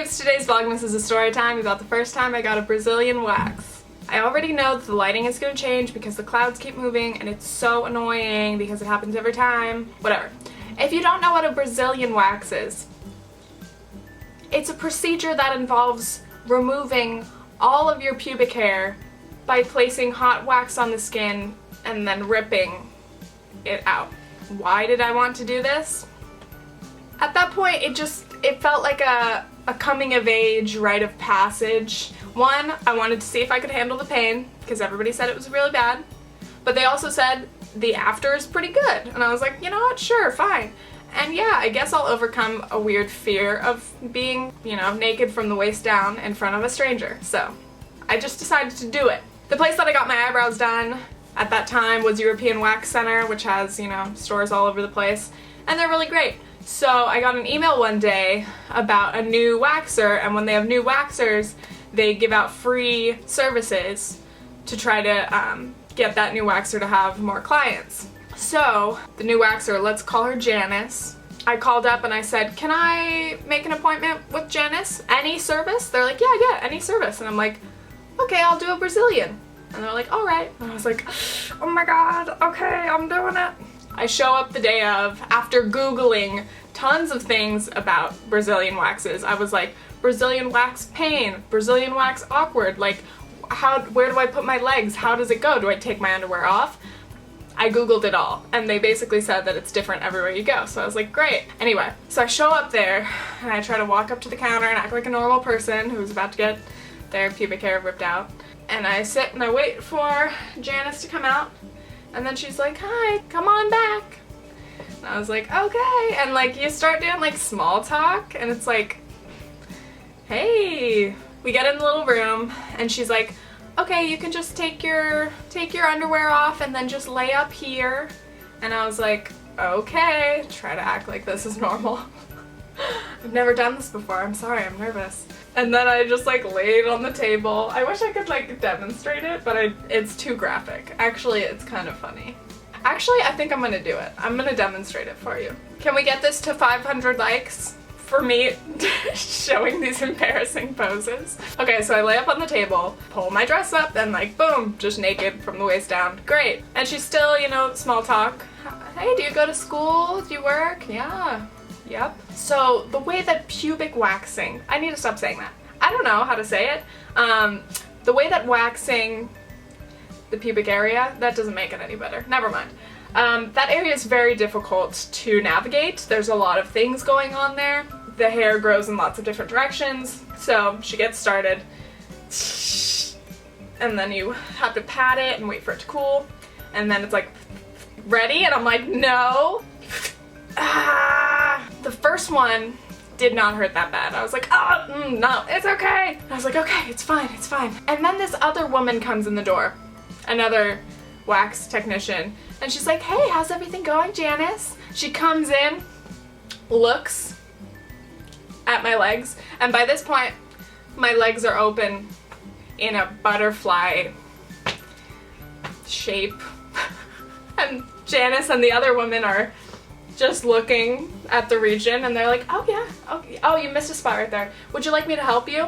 guys, today's Vlogmas is a story time about the first time I got a Brazilian wax. I already know that the lighting is going to change because the clouds keep moving and it's so annoying because it happens every time. Whatever. If you don't know what a Brazilian wax is, it's a procedure that involves removing all of your pubic hair by placing hot wax on the skin and then ripping it out. Why did I want to do this? At that point, it felt like a coming of age rite of passage. One, I wanted to see if I could handle the pain because everybody said it was really bad, but they also said the after is pretty good, and I was like, you know what, sure, fine. And yeah, I guess I'll overcome a weird fear of being, naked from the waist down in front of a stranger. So I just decided to do it. The place that I got my eyebrows done at that time was European Wax Center, which has, stores all over the place, and they're really great. So I got an email one day about a new waxer, and when they have new waxers, they give out free services to try to get that new waxer to have more clients. So the new waxer, let's call her Janice. I called up and I said, can I make an appointment with Janice? Any service? They're like, yeah, any service. And I'm like, okay, I'll do a Brazilian. And they're like, all right. And I was like, oh my god, okay, I'm doing it. I show up the day of, after Googling tons of things about Brazilian waxes. I was like, Brazilian wax pain, Brazilian wax awkward, like, where do I put my legs? How does it go? Do I take my underwear off? I googled it all, and they basically said that it's different everywhere you go, so I was like, great. Anyway, so I show up there, and I try to walk up to the counter and act like a normal person who's about to get their pubic hair ripped out. And I sit and I wait for Janice to come out, and then she's like, hi, come on back. And I was like, okay, and like, you start doing like small talk, and it's like, hey. We get in the little room, and she's like, okay, you can just take your underwear off and then just lay up here. And I was like, okay, try to act like this is normal. I've never done this before, I'm sorry, I'm nervous. And then I just like laid on the table. I wish I could like demonstrate it, but it's too graphic. Actually, it's kind of funny. Actually, I think I'm gonna do it. I'm gonna demonstrate it for you. Can we get this to 500 likes? For me showing these embarrassing poses. Okay, so I lay up on the table, pull my dress up, and like, boom, just naked from the waist down. Great. And she's still, small talk. Hey, do you go to school? Do you work? Yeah. Yep. So the way that pubic waxing, I need to stop saying that. I don't know how to say it. The way that waxing the pubic area, that doesn't make it any better. Never mind. That area is very difficult to navigate. There's a lot of things going on there. The hair grows in lots of different directions. So she gets started, and then you have to pat it and wait for it to cool, and then it's like, ready? And I'm like, no. The first one did not hurt that bad. I was like, oh, no, it's okay. And I was like, okay, it's fine, it's fine. And then this other woman comes in the door, another wax technician, and she's like, hey, how's everything going, Janice? She comes in, looks at my legs, and by this point, my legs are open in a butterfly shape. And Janice and the other woman are just looking at the region, and they're like, oh yeah, okay. Oh, you missed a spot right there. Would you like me to help you?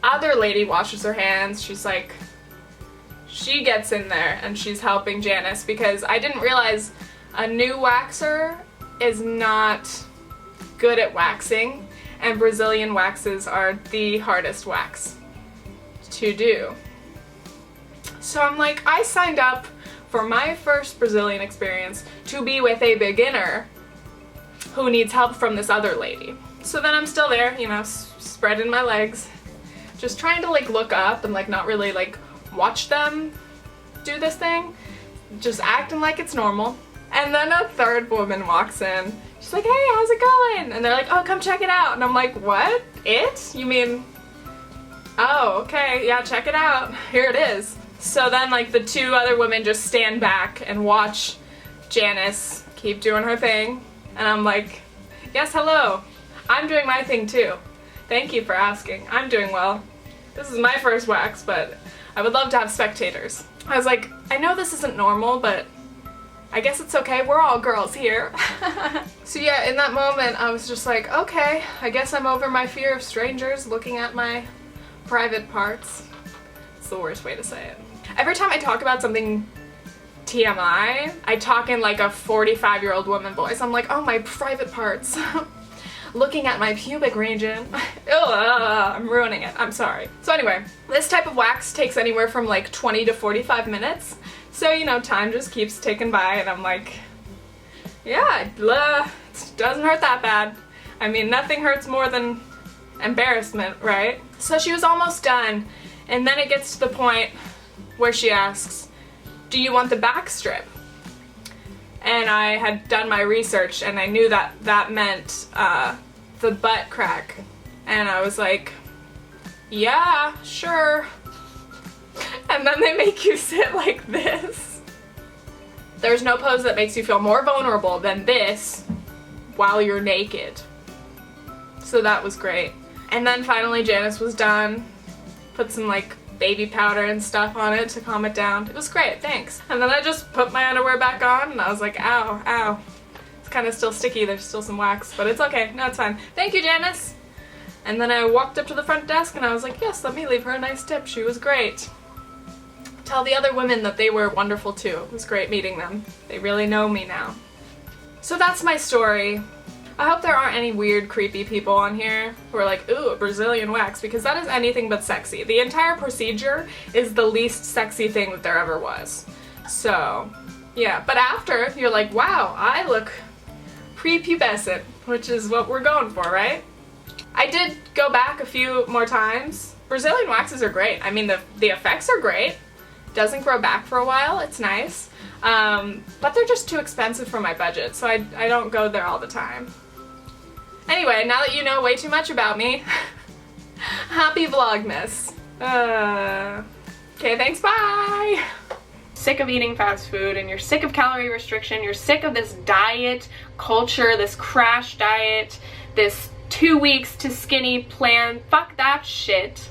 Other lady washes her hands. She's like, she gets in there and she's helping Janice, because I didn't realize a new waxer is not good at waxing, and Brazilian waxes are the hardest wax to do. So I'm like, I signed up for my first Brazilian experience to be with a beginner who needs help from this other lady. So then I'm still there, spreading my legs, just trying to like look up and like not really like watch them do this thing, just acting like it's normal. And then a third woman walks in. She's like, hey, how's it going? And they're like, oh, come check it out. And I'm like, what? It? You mean, oh, okay, yeah, check it out. Here it is. So then like the two other women just stand back and watch Janice keep doing her thing. And I'm like, yes, hello. I'm doing my thing too. Thank you for asking. I'm doing well. This is my first wax, but I would love to have spectators. I was like, I know this isn't normal, but I guess it's okay, we're all girls here. So yeah, in that moment I was just like, okay, I guess I'm over my fear of strangers looking at my private parts. It's the worst way to say it. Every time I talk about something TMI, I talk in like a 45-year-old woman voice. I'm like, oh, my private parts. Looking at my pubic region. I'm ruining it. I'm sorry. So anyway, this type of wax takes anywhere from like 20 to 45 minutes. So, you know, time just keeps ticking by and I'm like, yeah, it doesn't hurt that bad. I mean, nothing hurts more than embarrassment, right? So she was almost done, and then it gets to the point where she asks, do you want the back strip? And I had done my research and I knew that that meant the butt crack. And I was like, yeah, sure. And then they make you sit like this. There's no pose that makes you feel more vulnerable than this while you're naked. So that was great. And then finally Janice was done. Put some like baby powder and stuff on it to calm it down. It was great, thanks. And then I just put my underwear back on and I was like, ow, ow. It's kind of still sticky, there's still some wax, but it's okay, no, it's fine. Thank you, Janice. And then I walked up to the front desk and I was like, yes, let me leave her a nice tip. She was great. Tell the other women that they were wonderful too. It was great meeting them. They really know me now. So that's my story. I hope there aren't any weird, creepy people on here who are like, ooh, a Brazilian wax, because that is anything but sexy. The entire procedure is the least sexy thing that there ever was. So, yeah. But after, you're like, wow, I look prepubescent, which is what we're going for, right? I did go back a few more times. Brazilian waxes are great. I mean, the effects are great. Doesn't grow back for a while. It's nice. But they're just too expensive for my budget, so I don't go there all the time. Anyway, now that you know way too much about me, happy Vlogmas. Okay, thanks, bye! Sick of eating fast food, and you're sick of calorie restriction, you're sick of this diet culture, this crash diet, this 2 weeks to skinny plan, fuck that shit.